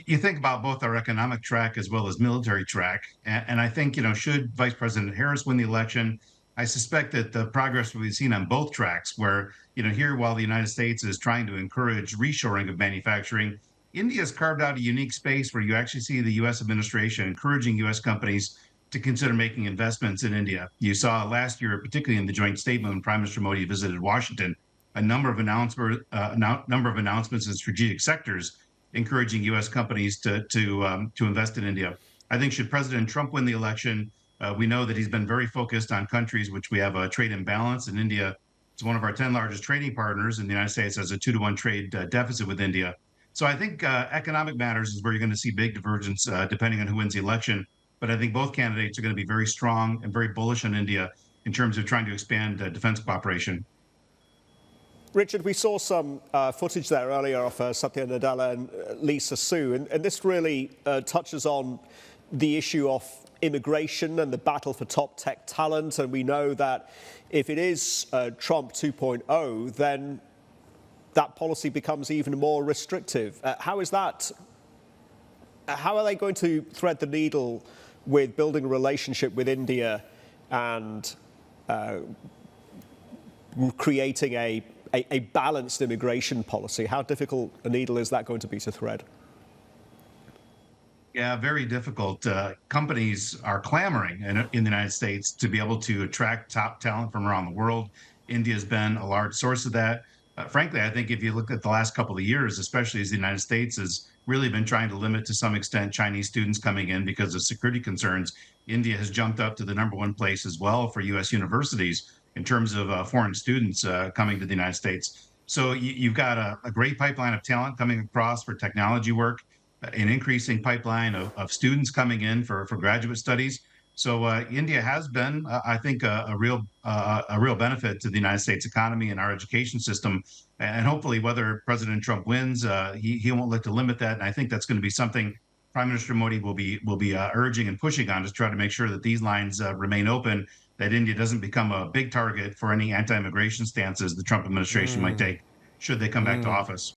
You think about both our economic track as well as military track. And I think, should Vice President Harris win the election, I suspect that the progress we've seen on both tracks, where, here while the United States is trying to encourage reshoring of manufacturing, India has carved out a unique space where you actually see the US administration encouraging US companies to consider making investments in India. You saw last year, particularly in the joint statement when Prime Minister Modi visited Washington, a number of announcements in strategic sectors encouraging U.S. companies to invest in India. I think should President Trump win the election, we know that he's been very focused on countries which we have a trade imbalance, and India is one of our 10 largest trading partners, and the United States has a 2-to-1 trade deficit with India. So I think economic matters is where you're going to see big divergence depending on who wins the election. But I think both candidates are going to be very strong and very bullish on India in terms of trying to expand defense cooperation. Richard, we saw some footage there earlier of Satya Nadella and Lisa Su, and this really touches on the issue of immigration and the battle for top tech talent. And we know that if it is Trump 2.0, then that policy becomes even more restrictive. How is that? How are they going to thread the needle with building a relationship with India and creating a balanced immigration policy? How difficult a needle is that going to be to thread? Yeah, very difficult. Companies are clamoring in the United States to be able to attract top talent from around the world. India has been a large source of that. Frankly, I think if you look at the last couple of years, especially as the United States has really been trying to limit to some extent Chinese students coming in because of security concerns, India has jumped up to the #1 place as well for U.S. universities in terms of foreign students coming to the United States. So you've got a great pipeline of talent coming across for technology work, an increasing pipeline of students coming in for graduate studies. So India has been, I think, a real benefit to the United States economy and our education system. And hopefully, whether President Trump wins, he won't look to limit that. And I think that's going to be something Prime Minister Modi will be urging and pushing on to try to make sure that these lines remain open, that India doesn't become a big target for any anti-immigration stances the Trump administration might take should they come back to office.